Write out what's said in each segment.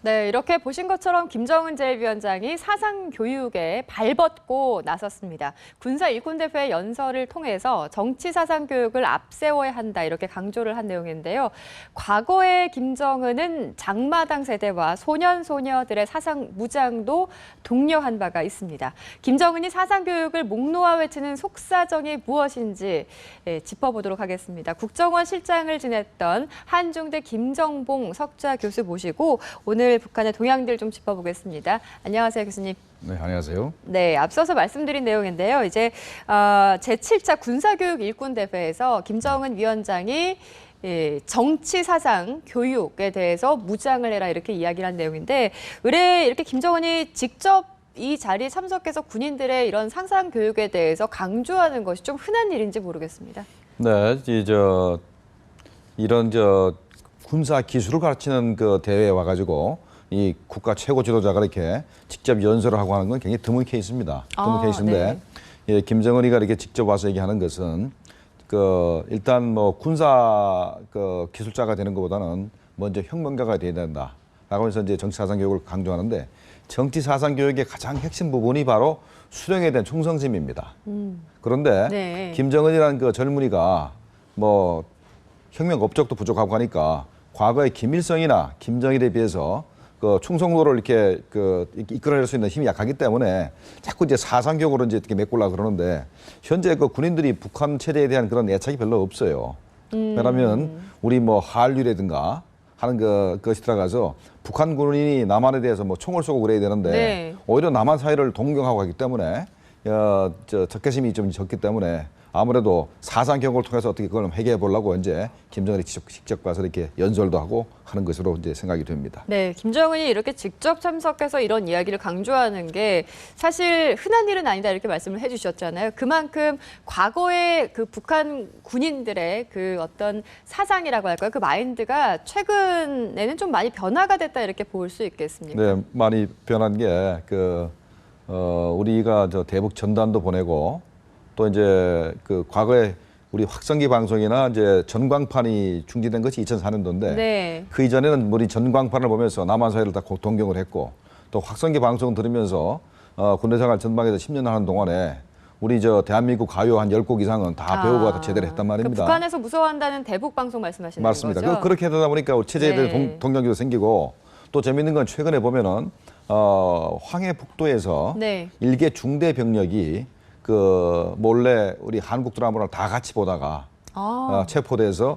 네, 이렇게 보신 것처럼 김정은 제1위원장이 사상 교육에 발벗고 나섰습니다. 군사 일꾼대회 연설을 통해서 정치 사상 교육을 앞세워야 한다 이렇게 강조를 한 내용인데요. 과거의 김정은은 장마당 세대와 소년소녀들의 사상 무장도 독려한 바가 있습니다. 김정은이 사상 교육을 목놓아 외치는 속사정이 무엇인지 짚어보도록 하겠습니다. 국정원 실장을 지냈던 한중대 김정봉 석좌 교수 모시고 오늘 북한의 동향들 좀 짚어보겠습니다. 안녕하세요, 교수님. 네, 안녕하세요. 네, 앞서서 말씀드린 내용인데요. 이제 제7차 군사교육 일꾼대회에서 김정은 위원장이 정치 사상 교육에 대해서 무장을 해라 이렇게 이야기를 한 내용인데 의뢰 이렇게 김정은이 직접 이 자리에 참석해서 군인들의 이런 사상 교육에 대해서 강조하는 것이 좀 흔한 일인지 모르겠습니다. 네, 이런 군사 기술을 가르치는 그 대회에 와가지고 이 국가 최고 지도자가 이렇게 직접 연설을 하고 하는 건 굉장히 드문 케이스입니다. 드문 케이스인데, 네. 김정은이가 이렇게 직접 와서 얘기하는 것은 일단 뭐 군사 기술자가 되는 것보다는 먼저 혁명가가 돼야 된다라고 해서 이제 정치 사상 교육을 강조하는데, 정치 사상 교육의 가장 핵심 부분이 바로 수령에 대한 충성심입니다. 그런데 네. 김정은이라는 그 젊은이가 뭐 혁명 업적도 부족하고 하니까 과거의 김일성이나 김정일에 비해서 그 충성도를 이렇게 이끌어낼 수 있는 힘이 약하기 때문에 자꾸 이제 사상 교육으로 이제 이렇게 메꾸려고 그러는데, 현재 그 군인들이 북한 체제에 대한 그런 애착이 별로 없어요. 왜냐하면 우리 뭐 한류라든가 하는 것이 들어가서 북한 군인이 남한에 대해서 뭐 총을 쏘고 그래야 되는데, 네. 오히려 남한 사회를 동경하고 하기 때문에 적개심이 좀 적기 때문에 아무래도 사상 교육을 통해서 어떻게 그걸 해결해 보려고 이제 김정은이 직접 가서 이렇게 연설도 하고 하는 것으로 이제 생각이 됩니다. 네, 김정은이 이렇게 직접 참석해서 이런 이야기를 강조하는 게 사실 흔한 일은 아니다 이렇게 말씀을 해주셨잖아요. 그만큼 과거의 그 북한 군인들의 그 어떤 사상이라고 할까요? 그 마인드가 최근에는 좀 많이 변화가 됐다 이렇게 볼 수 있겠습니까? 네, 많이 변한 게 우리가 대북 전단도 보내고 또 이제 과거에 우리 확성기 방송이나 이제 전광판이 중지된 것이 2004년도인데, 네. 그 이전에는 우리 전광판을 보면서 남한 사회를 다 동경을 했고, 또 확성기 방송을 들으면서 군대 생활 전방에서 10년 하는 동안에 우리 대한민국 가요 한 10곡 이상은 다 배우고 다 제대로 했단 말입니다. 북한에서 무서워한다는 대북 방송 말씀하시는 맞습니다. 거죠? 그렇게 되다 보니까 우리 체제에 대한 네. 동경도 생기고, 또 재밌는 건 최근에 보면은 황해북도에서 네. 일개 중대 병력이 몰래 우리 한국 드라마를 다 같이 보다가 체포돼서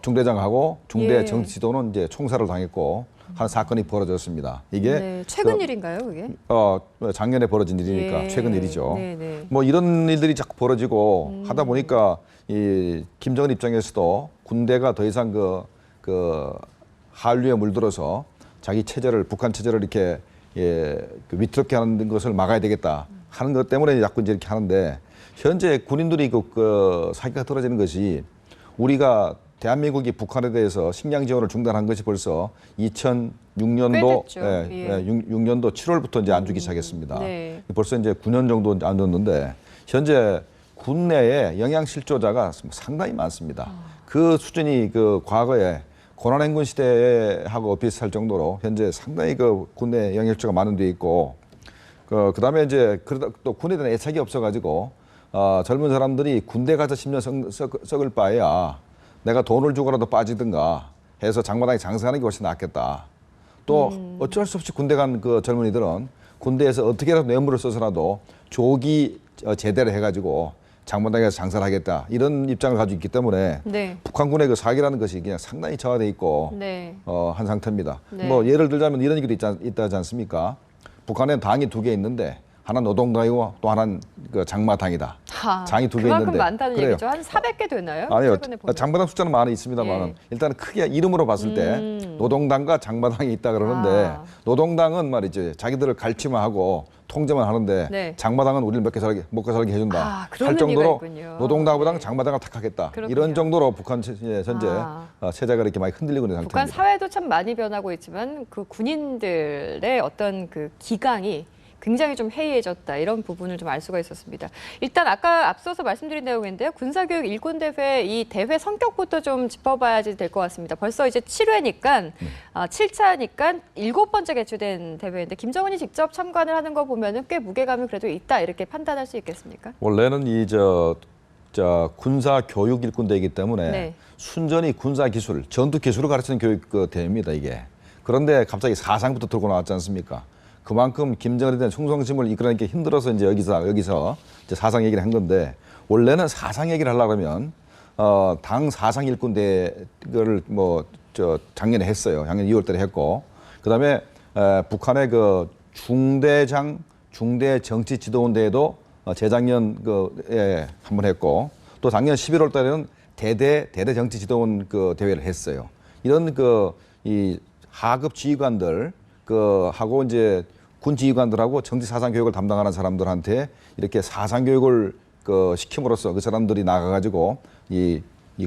중대장하고 중대 예. 정치 지도는 이제 총살을 당했고 한 사건이 벌어졌습니다. 이게 네. 최근 일인가요, 그게? 작년에 벌어진 일이니까 예. 최근 일이죠. 네, 네. 뭐 이런 일들이 자꾸 벌어지고 하다 보니까 이 김정은 입장에서도 군대가 더 이상 한류에 물들어서 자기 체제를, 북한 체제를 이렇게 위태롭게 하는 것을 막아야 되겠다 하는 것 때문에 자꾸 이제 이렇게 하는데, 현재 군인들이 사기가 떨어지는 것이, 우리가 대한민국이 북한에 대해서 식량 지원을 중단한 것이 벌써 2006년도 6년도 7월부터 이제 안 주기 시작했습니다. 네. 벌써 이제 9년 정도 안 줬는데, 현재 군내에 영양 실조자가 상당히 많습니다. 그 수준이 과거에 고난행군 시대하고 비슷할 정도로 현재 상당히 군내 영역주가 많은 데 있고, 그다음에 이제 또 군에 대한 애착이 없어가지고 젊은 사람들이 군대 가서 10년 썩을 바에야 내가 돈을 주고라도 빠지든가 해서 장마당에 장사하는 게 훨씬 낫겠다. 또 어쩔 수 없이 군대 간 젊은이들은 군대에서 어떻게라도 뇌물을 써서라도 조기 제대를 해가지고 장마당에서 장사를 하겠다, 이런 입장을 가지고 있기 때문에 네. 북한군의 사기라는 것이 그냥 상당히 저하돼 있고 네. 한 상태입니다. 네. 뭐 예를 들자면 이런 얘기도 있다지 않습니까? 북한에는 당이 2개 있는데 하나는 노동당이고 또 하나는 장마당이다. 장이 2개 있는데. 그만큼 많다는 그래요. 얘기죠. 한 400개 되나요? 아니요. 최근에 보면. 장마당 숫자는 많이 있습니다만 예. 일단은 크게 이름으로 봤을 때 노동당과 장마당이 있다 그러는데, 노동당은 말이죠, 자기들을 갈취만하고 통제만 하는데, 네. 장마당은 우리를 먹고 살게 해준다 그런 할 정도로 의미가 있군요. 노동당보다는 네. 장마당을 택하겠다. 그렇군요. 이런 정도로 북한 현재 체제가 이렇게 많이 흔들리고 있는 북한 상태입니다. 사회도 참 많이 변하고 있지만 그 군인들의 어떤 그 기강이 굉장히 좀 해이해졌다 이런 부분을 좀 알 수가 있었습니다. 일단 아까 앞서서 말씀드린 내용인데요. 군사교육 일꾼대회 이 대회 성격부터 좀 짚어봐야지 될 것 같습니다. 벌써 이제 7회니까 7차니까 7번째 개최된 대회인데 김정은이 직접 참관을 하는 거 보면은 꽤 무게감이 그래도 있다 이렇게 판단할 수 있겠습니까? 원래는 군사 교육 일꾼대이기 때문에 네. 순전히 군사 기술, 전투 기술을 가르치는 교육 대회입니다, 이게. 그런데 갑자기 사상부터 들고 나왔지 않습니까? 그만큼 김정은에 대한 충성심을 이끌어내는 게 힘들어서 이제 여기서 이제 사상 얘기를 한 건데, 원래는 사상 얘기를 하려면 당 사상 일꾼대를 작년에 했어요. 작년 2월달에 했고, 그다음에 북한의 그 중대 정치 지도원 대회도 재작년에 한 번 했고, 또 작년 11월 달에는 대대 정치 지도원 대회를 했어요. 이런 이 하급 지휘관들 하고 이제 군 지휘관들하고 정치 사상 교육을 담당하는 사람들한테 이렇게 사상 교육을 시킴으로써 그 사람들이 나가가지고 이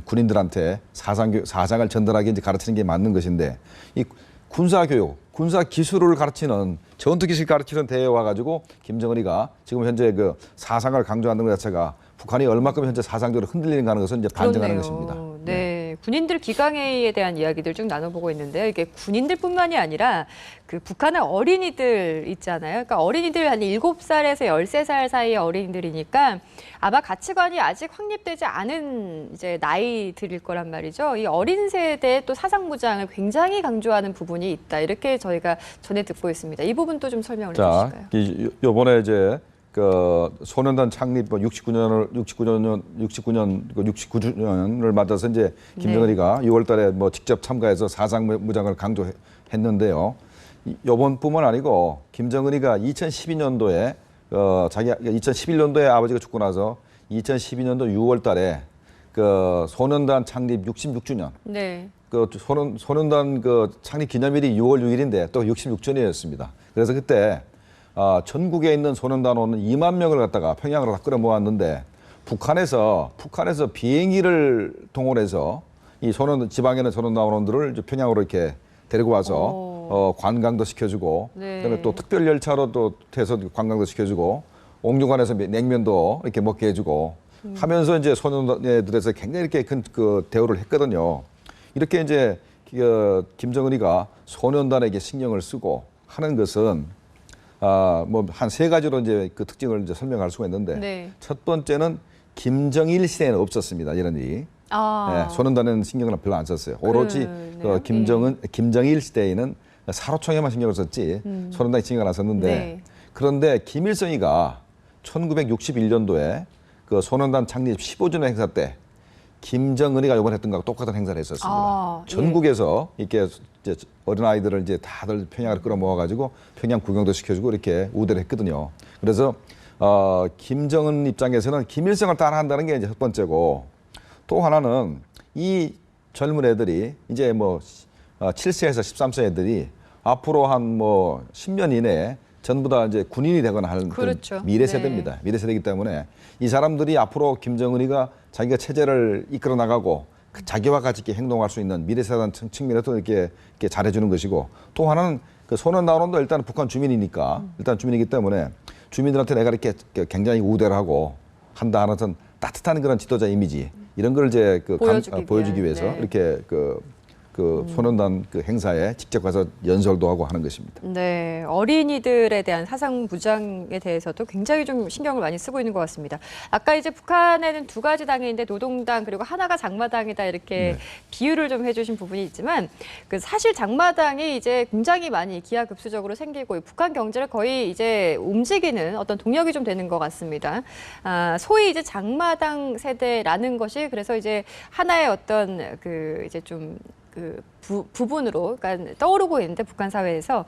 군인들한테 사상을 전달하게 이제 가르치는 게 맞는 것인데, 이 군사 교육, 군사 기술을 가르치는 전투 기술 가르치는 대회에 와가지고 김정은이가 지금 현재 사상을 강조하는 것 자체가 북한이 얼마큼 현재 사상적으로 흔들리는가 하는 것은 이제 반증하는 그렇네요. 것입니다. 네, 군인들 기강회의에 대한 이야기들 좀 나눠보고 있는데요. 이게 군인들뿐만이 아니라 그 북한의 어린이들 있잖아요. 그러니까 어린이들 한 7살에서 13살 사이의 어린이들이니까 아마 가치관이 아직 확립되지 않은 이제 나이들일 거란 말이죠. 이 어린 세대의 또 사상무장을 굉장히 강조하는 부분이 있다. 이렇게 저희가 전해 듣고 있습니다. 이 부분도 좀 설명을 해주실까요? 이번에 이제 소년단 창립 69년을 맞아서 이제 김정은이가 6월달에 직접 참가해서 사상무장을 강조했는데요. 이번뿐만 아니고 김정은이가 2012년도에 2011년도에 아버지가 죽고 나서 2012년도 6월달에 소년단 창립 66주년. 네. 소년단 창립 기념일이 6월 6일인데 또 66주년이었습니다. 그래서 그때 전국에 있는 소년단원은 2만 명을 갖다가 평양으로 다 끌어 모았는데 북한에서 비행기를 동원해서 이 지방에 있는 소년단원들을 평양으로 이렇게 데리고 와서 관광도 시켜주고, 네. 그다음에 또 특별 열차로 또 해서 관광도 시켜주고, 옥류관에서 냉면도 이렇게 먹게 해주고 하면서 이제 소년단들에서 굉장히 이렇게 큰 대우를 했거든요. 이렇게 이제 김정은이가 소년단에게 신경을 쓰고 하는 것은 한 3가지로 이제 그 특징을 이제 설명할 수가 있는데, 네. 첫 번째는 김정일 시대에는 없었습니다, 이런 일이. 소년단에는 신경을 별로 안 썼어요. 오로지 김정일 시대에는 사로총에만 신경을 썼지 소년단에 신경을 안 썼는데, 네. 그런데 김일성이가 1961년도에 소년단 창립 15주년 행사 때 김정은이가 이번에 했던 거하고 똑같은 행사를 했었습니다. 전국에서 이렇게 이제 어린아이들을 이제 다들 평양으로 끌어모아가지고 평양 구경도 시켜주고 이렇게 우대를 했거든요. 그래서 김정은 입장에서는 김일성을 따라한다는 게 이제 첫 번째고, 또 하나는 이 젊은 애들이 이제 7세에서 13세 애들이 앞으로 한 10년 이내에 전부 다 이제 군인이 되거나 하는 그렇죠. 미래 세대입니다. 네. 미래 세대이기 때문에 이 사람들이 앞으로 김정은이가 자기가 체제를 이끌어 나가고 자기와 같이 이렇게 행동할 수 있는 미래 세대 측면에서 이렇게 잘해주는 것이고, 또 하나는 소년단원도 일단 북한 주민이니까 일단 주민이기 때문에 주민들한테 내가 이렇게 굉장히 우대를 하고 한다 하는 따뜻한 그런 지도자 이미지, 이런 걸 이제 보여주기 위해서 네. 이렇게 소년단 행사에 직접 가서 연설도 하고 하는 것입니다. 네, 어린이들에 대한 사상 무장에 대해서도 굉장히 좀 신경을 많이 쓰고 있는 것 같습니다. 아까 이제 북한에는 2가지 당이 있는데 노동당 그리고 하나가 장마당이다 이렇게 비유를 좀 해주신 부분이 있지만, 사실 장마당이 이제 굉장히 많이 기하급수적으로 생기고 북한 경제를 거의 이제 움직이는 어떤 동력이 좀 되는 것 같습니다. 소위 이제 장마당 세대라는 것이 그래서 이제 하나의 어떤 이제 좀 부분으로 그러니까 떠오르고 있는데, 북한 사회에서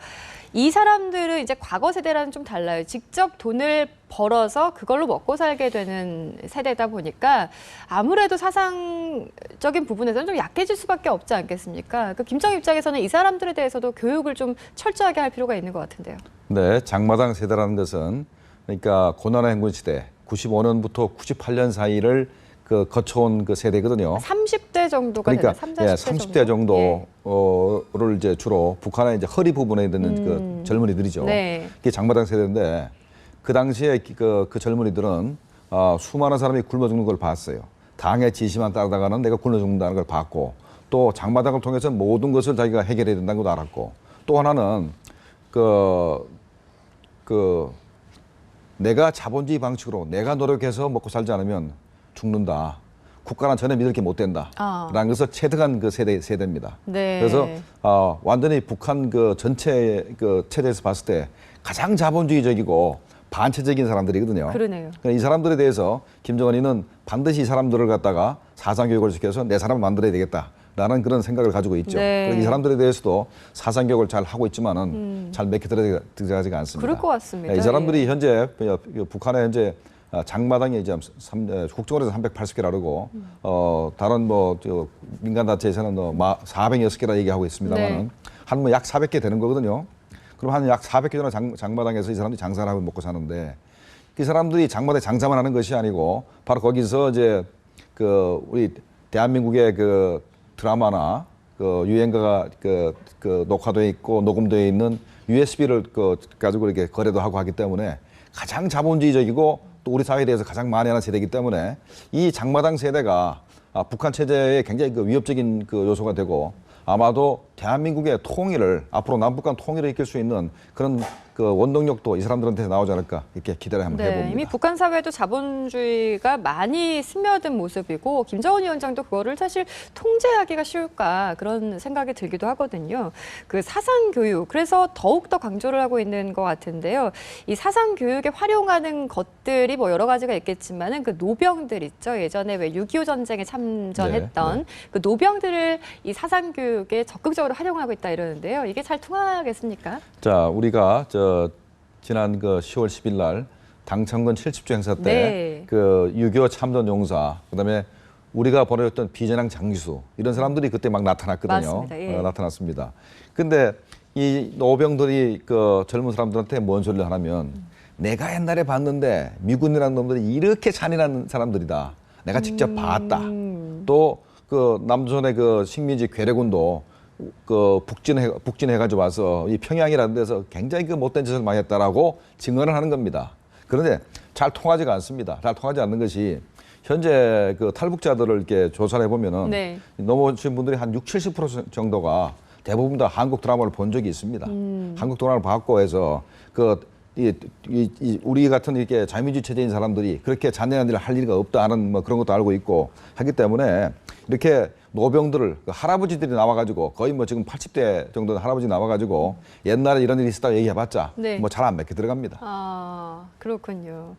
이 사람들은 이제 과거 세대랑은 좀 달라요. 직접 돈을 벌어서 그걸로 먹고 살게 되는 세대다 보니까 아무래도 사상적인 부분에서는 좀 약해질 수밖에 없지 않겠습니까? 김정은 입장에서는 이 사람들에 대해서도 교육을 좀 철저하게 할 필요가 있는 것 같은데요. 네, 장마당 세대라는 것은 그러니까 고난의 행군 시대 95년부터 98년 사이를 그 거쳐온 그 세대거든요. 30대 정도가 그러니까 되나요? 30, 40대 30대 정도를 이제 주로 북한의 이제 허리 부분에 있는 그 젊은이들이죠. 네. 이게 장마당 세대인데 그 당시에 그 젊은이들은 수많은 사람이 굶어 죽는 걸 봤어요. 당의 지시만 따라다가는 내가 굶어 죽는다는 걸 봤고 또 장마당을 통해서 모든 것을 자기가 해결해야 된다는 것도 알았고 또 하나는 내가 자본주의 방식으로 내가 노력해서 먹고 살지 않으면 죽는다. 국가는 전혀 믿을 게 못 된다. 라는 것을 체득한 그 세대입니다. 네. 그래서 완전히 북한 그 전체 그 체제에서 봤을 때 가장 자본주의적이고 반체적인 사람들이거든요. 그러네요. 그러니까 이 사람들에 대해서 김정은이는 반드시 이 사람들을 갖다가 사상교육을 시켜서 내 사람을 만들어야 되겠다라는 그런 생각을 가지고 있죠. 네. 이 사람들에 대해서도 사상교육을 잘 하고 있지만은 잘 맥혀 들어가지가 않습니다. 그럴 것 같습니다. 이 사람들이 현재 북한의 현재 장마당이 이제 국정원에서 380개라 그러고 다른 민간 단체에서는 406개라 얘기하고 있습니다만은 네. 한 뭐 약 400개 되는 거거든요. 그럼 한 약 400개 정도 장마당에서 이 사람들이 장사를 하고 먹고 사는데 이 사람들이 장마당에 장사만 하는 것이 아니고 바로 거기서 이제 그 우리 대한민국의 그 드라마나 그 유행가가 그 녹화되어 있고 녹음되어 있는 USB를 가지고 이렇게 거래도 하고 하기 때문에 가장 자본주의적이고 또 우리 사회에 대해서 가장 만연한 세대이기 때문에 이 장마당 세대가 북한 체제에 굉장히 그 위협적인 그 요소가 되고 아마도 대한민국의 통일을 앞으로 남북 간 통일을 이끌 수 있는 그런 그 원동력도 이 사람들한테 나오지 않을까 이렇게 기대를 한번 해봅니다. 이미 북한 사회도 자본주의가 많이 스며든 모습이고 김정은 위원장도 그거를 사실 통제하기가 쉬울까 그런 생각이 들기도 하거든요. 그 사상 교육 그래서 더욱 더 강조를 하고 있는 것 같은데요. 이 사상 교육에 활용하는 것들이 뭐 여러 가지가 있겠지만은 그 노병들 있죠. 예전에 왜 6.25 전쟁에 참전했던 네. 그 노병들을 이 사상 교육에 적극적으로 활용하고 있다 이러는데요. 이게 잘 통하겠습니까? 자, 우리가 지난 그 10월 10일 날 당창건 70주 행사 때 네. 그 6.25 참전 용사 그다음에 우리가 보내줬던 비전향 장기수 이런 사람들이 그때 막 나타났거든요. 맞습니다. 예. 나타났습니다. 근데 이 노병들이 그 젊은 사람들한테 뭔 소리를 하냐면 내가 옛날에 봤는데 미군이라는 놈들이 이렇게 잔인한 사람들이다. 내가 직접 봤다. 또 그 남조선의 그 식민지 괴뢰군도 그 북진해가지고 와서 이 평양이라는 데서 굉장히 그 못된 짓을 많이 했다라고 증언을 하는 겁니다. 그런데 잘 통하지가 않습니다. 잘 통하지 않는 것이 현재 그 탈북자들을 이렇게 조사를 해보면은 네. 넘어오신 분들이 한 60-70% 정도가 대부분 다 한국 드라마를 본 적이 있습니다. 한국 드라마를 봤고 해서 우리 같은 이렇게 자유민주 체제인 사람들이 그렇게 잔인한 일을 할 일이 없다 하는 뭐 그런 것도 알고 있고 하기 때문에 이렇게 노병들을 그 할아버지들이 나와가지고 거의 뭐 지금 80대 정도 할아버지 나와가지고 옛날에 이런 일이 있었다고 얘기해봤자 네. 뭐 잘 안 맥혀 들어갑니다. 아, 그렇군요.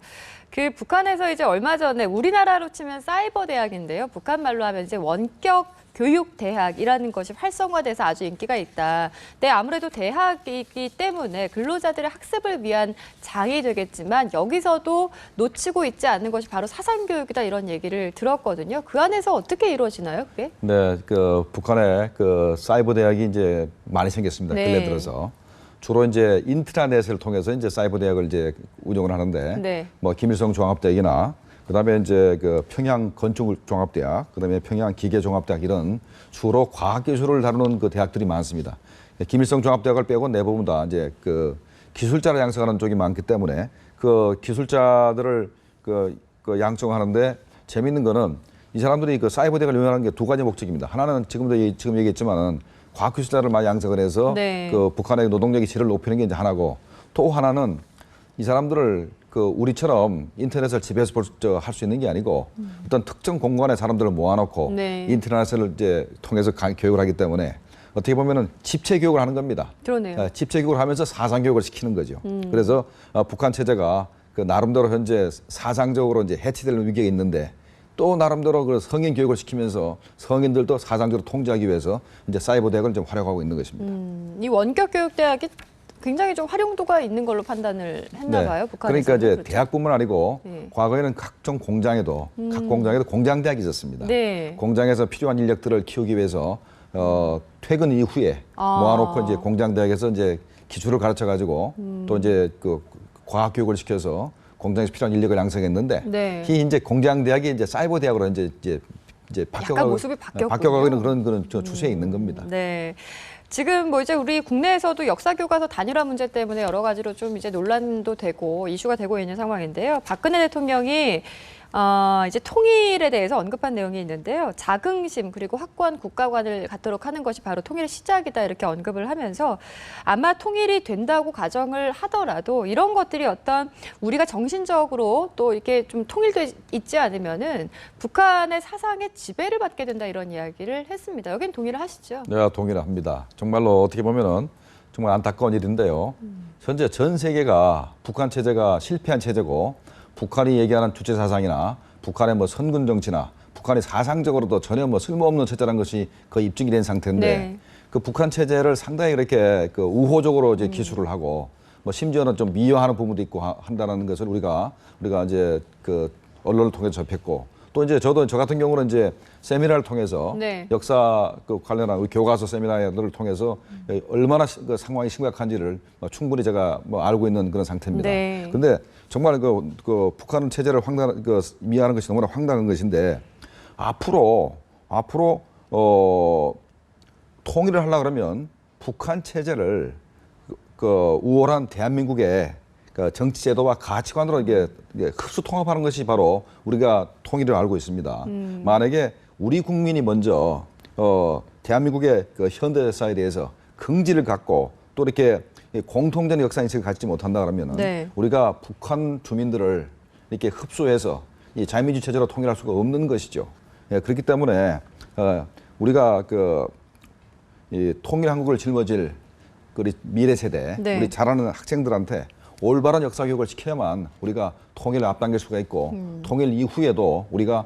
그 북한에서 이제 얼마 전에 우리나라로 치면 사이버 대학인데요. 북한 말로 하면 이제 원격 교육 대학이라는 것이 활성화돼서 아주 인기가 있다. 근데 아무래도 대학이기 때문에 근로자들의 학습을 위한 장이 되겠지만 여기서도 놓치고 있지 않는 것이 바로 사상 교육이다 이런 얘기를 들었거든요. 그 안에서 어떻게 이루어지나요, 그게? 네, 그 북한에 그 사이버 대학이 이제 많이 생겼습니다. 네. 근래 들어서 주로 이제 인트라넷을 통해서 이제 사이버 대학을 이제 운영을 하는데 네. 뭐 김일성 종합대학이나 그다음에 이제 그 평양 건축종합대학, 그다음에 평양 기계종합대학 이런 주로 과학기술을 다루는 그 대학들이 많습니다. 김일성 종합대학을 빼고 대부분 다 이제 그 기술자를 양성하는 쪽이 많기 때문에 그 기술자들을 그 양성하는데 재미있는 거는 이 사람들이 그 사이버 대학을 운영하는 게 두 가지 목적입니다. 하나는 지금 얘기했지만은 과학기술자를 많이 양성을 해서 네. 그 북한의 노동력의 질을 높이는 게 이제 하나고 또 하나는 이 사람들을 그 우리처럼 인터넷을 집에서 할 수 있는 게 아니고 어떤 특정 공간에 사람들을 모아놓고 네. 인터넷을 이제 통해서 교육을 하기 때문에 어떻게 보면은 집체 교육을 하는 겁니다. 그러네요. 집체 교육을 하면서 사상 교육을 시키는 거죠. 그래서 북한 체제가 그 나름대로 현재 사상적으로 이제 해체될 위기가 있는데 또 나름대로 그 성인 교육을 시키면서 성인들도 사상적으로 통제하기 위해서 이제 사이버 대학을 좀 활용하고 있는 것입니다. 이 원격 교육 대학이 굉장히 좀 활용도가 있는 걸로 판단을 했나 봐요, 북한에서. 그러니까 이제 그렇죠? 대학뿐만 아니고 네. 과거에는 각종 공장에도 각 공장에도 공장대학이 있었습니다. 네. 공장에서 필요한 인력들을 키우기 위해서 퇴근 이후에 모아놓고 이제 공장대학에서 이제 기술을 가르쳐 가지고 또 이제 그 과학 교육을 시켜서 공장에서 필요한 인력을 양성했는데 네. 이 이제 공장 대학이 이제 사이버 대학으로 이제 약간 모습이 바뀌어가고 있는 그런 추세에 있는 겁니다. 네. 지금 뭐 이제 우리 국내에서도 역사 교과서 단일화 문제 때문에 여러 가지로 좀 이제 논란도 되고 이슈가 되고 있는 상황인데요. 박근혜 대통령이 이제 통일에 대해서 언급한 내용이 있는데요. 자긍심 그리고 확고한 국가관을 갖도록 하는 것이 바로 통일의 시작이다 이렇게 언급을 하면서 아마 통일이 된다고 가정을 하더라도 이런 것들이 어떤 우리가 정신적으로 또 이렇게 좀 통일돼 있지 않으면은 북한의 사상에 지배를 받게 된다 이런 이야기를 했습니다. 여긴 동의를 하시죠? 네, 동의를 합니다. 정말로 어떻게 보면은 정말 안타까운 일인데요. 현재 전 세계가 북한 체제가 실패한 체제고 북한이 얘기하는 주체 사상이나 북한의 뭐 선군 정치나 북한이 사상적으로도 전혀 뭐 쓸모없는 체제라는 것이 거의 입증이 된 상태인데 네. 그 북한 체제를 상당히 이렇게 그 우호적으로 이제 기술을 하고 뭐 심지어는 좀 미화하는 부분도 있고 한다는 것을 우리가 이제 그 언론을 통해서 접했고 또 이제 저 같은 경우는 이제 세미나를 통해서 네. 역사 그 관련한 우리 교과서 세미나를 통해서 얼마나 그 상황이 심각한지를 충분히 제가 뭐 알고 있는 그런 상태입니다. 네. 근데 정말 그 북한 체제를 미화하는 것이 너무나 황당한 것인데 앞으로 통일을 하려 그러면 북한 체제를 그 우월한 대한민국의 그 정치 제도와 가치관으로 이게 흡수 통합하는 것이 바로 우리가 통일을 알고 있습니다. 만약에 우리 국민이 먼저 대한민국의 그 현대사에 대해서 긍지를 갖고 또 이렇게 공통된 역사 인식을 갖지 못한다 그러면 네. 우리가 북한 주민들을 이렇게 흡수해서 이 자유민주 체제로 통일할 수가 없는 것이죠. 예, 그렇기 때문에 우리가 이 통일 한국을 짊어질 우리 미래 세대, 네. 우리 자라는 학생들한테 올바른 역사 교육을 시켜야만 우리가 통일을 앞당길 수가 있고 통일 이후에도 우리가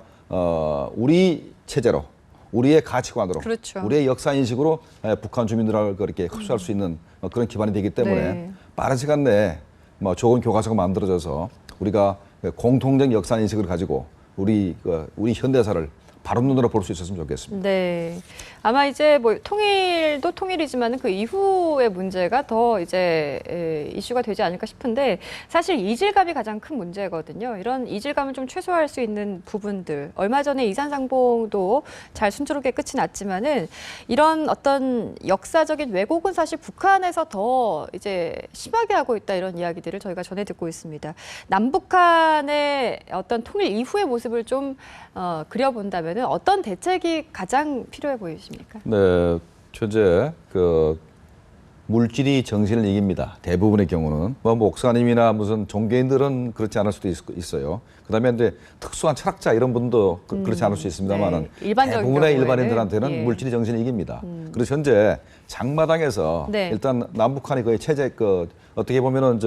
우리 체제로 우리의 가치관으로 그렇죠. 우리의 역사 인식으로 북한 주민들을 그렇게 흡수할 수 있는 그런 기반이 되기 때문에 네. 빠른 시간 내에 뭐 좋은 교과서가 만들어져서 우리가 공통적 역사 인식을 가지고 우리 현대사를 바른 눈으로 볼 수 있었으면 좋겠습니다. 네. 아마 이제 뭐 통일도 통일이지만은 그 이후의 문제가 더 이제 이슈가 되지 않을까 싶은데 사실 이질감이 가장 큰 문제거든요. 이런 이질감을 좀 최소화할 수 있는 부분들. 얼마 전에 이산상봉도 잘 순조롭게 끝이 났지만은 이런 어떤 역사적인 왜곡은 사실 북한에서 더 이제 심하게 하고 있다 이런 이야기들을 저희가 전해 듣고 있습니다. 남북한의 어떤 통일 이후의 모습을 좀 그려본다면 어떤 대책이 가장 필요해 보이십니까? 네, 현재 그 물질이 정신을 이깁니다. 대부분의 경우는 뭐 목사님이나 무슨 종교인들은 그렇지 않을 수도 있어요. 그다음에 이제 특수한 철학자 이런 분도 그렇지 않을 수 있습니다만은 네, 일반적인 대부분의 경우에는, 일반인들한테는 예. 물질이 정신이 이깁니다. 그래서 현재 장마당에서 네. 일단 남북한이 거의 체제 어떻게 보면은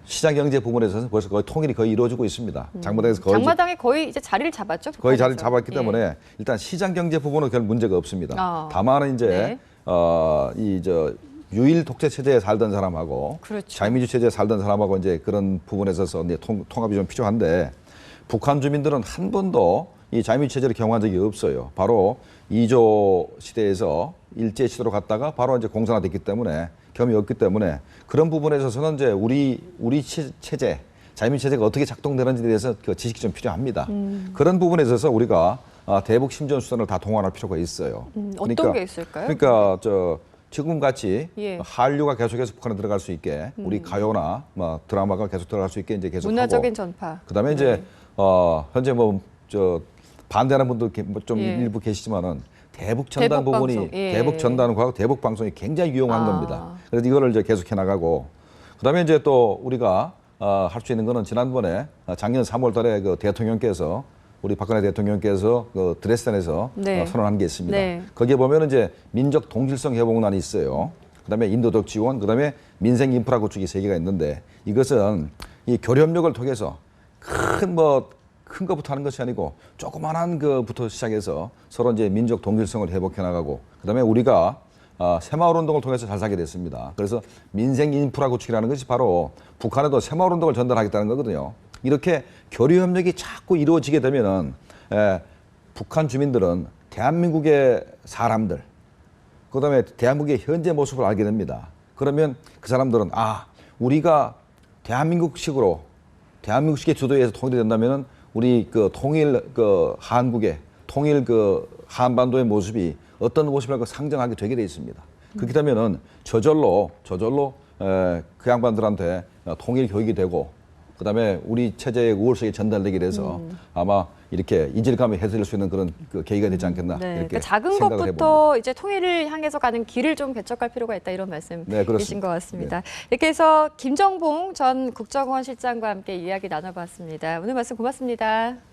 시장 경제 부분에서는 벌써 거의 통일이 거의 이루어지고 있습니다. 장마당에서 장마당이 거의 이제 자리를 잡았죠. 거의 자리를 북한에서. 잡았기 예. 때문에 일단 시장 경제 부분은 별 문제가 없습니다. 다만 이제 네. 유일 독재 체제에 살던 사람하고 그렇죠. 자유민주 체제에 살던 사람하고 이제 그런 부분에 있어서 이제 통합이 좀 필요한데 북한 주민들은 한 번도 이 자유민주 체제를 경험한 적이 없어요. 바로 2조 시대에서 일제 시대로 갔다가 바로 이제 공산화됐기 때문에 경험이 없기 때문에 그런 부분에 있어서는 이제 우리 체제, 자유민주 체제가 어떻게 작동되는지에 대해서 그 지식이 좀 필요합니다. 그런 부분에 있어서 우리가 대북 심전 수단을 다 동원할 필요가 있어요. 어떤 게 있을까요? 그러니까 지금 같이 예. 한류가 계속해서 북한에 들어갈 수 있게 우리 가요나 뭐 드라마가 계속 들어갈 수 있게 이제 계속 문화적인 하고 전파. 그다음에 이제 현재 반대하는 분도 좀 예. 일부 계시지만은 대북 전단 대북 부분이 방송, 예. 대북 전단과 대북 방송이 굉장히 유용한 아. 겁니다. 그래서 이거를 이제 계속해 나가고 그다음에 이제 또 우리가 할 수 있는 거는 지난번에 작년 3월달에 그 대통령께서 우리 박근혜 대통령께서 그 드레스덴에서 네. 선언한 게 있습니다. 네. 거기에 보면 이제 민족 동질성 회복론이 있어요. 그다음에 인도적 지원, 그다음에 민생 인프라 구축이 3개가 있는데 이것은 이 교류협력을 통해서 큰 것부터 하는 것이 아니고 조그만한 것부터 시작해서 서로 이제 민족 동질성을 회복해 나가고 그다음에 우리가 새마을 운동을 통해서 잘 살게 됐습니다. 그래서 민생 인프라 구축이라는 것이 바로 북한에도 새마을 운동을 전달하겠다는 거거든요. 이렇게 교류 협력이 자꾸 이루어지게 되면은 북한 주민들은 대한민국의 사람들, 그다음에 대한민국의 현재 모습을 알게 됩니다. 그러면 그 사람들은 우리가 대한민국식의 주도에서 통일이 된다면은 우리 그 통일 그 한국의 통일 그 한반도의 모습이 어떤 모습일까 상정하게 되게 돼 있습니다. 그렇게 되면은 저절로 그 양반들한테 통일 교육이 되고 그다음에 우리 체제의 우월성이 전달되게 돼서 아마 이렇게 이질감을 해소할 수 있는 그런 그 계기가 되지 않겠나 네, 이렇게 그러니까 작은 생각을 것부터 해봅니다. 이제 통일을 향해서 가는 길을 좀 개척할 필요가 있다 이런 말씀이신 네, 그렇습니다. 것 같습니다. 이렇게 해서 김정봉 전 국정원 실장과 함께 이야기 나눠봤습니다. 오늘 말씀 고맙습니다.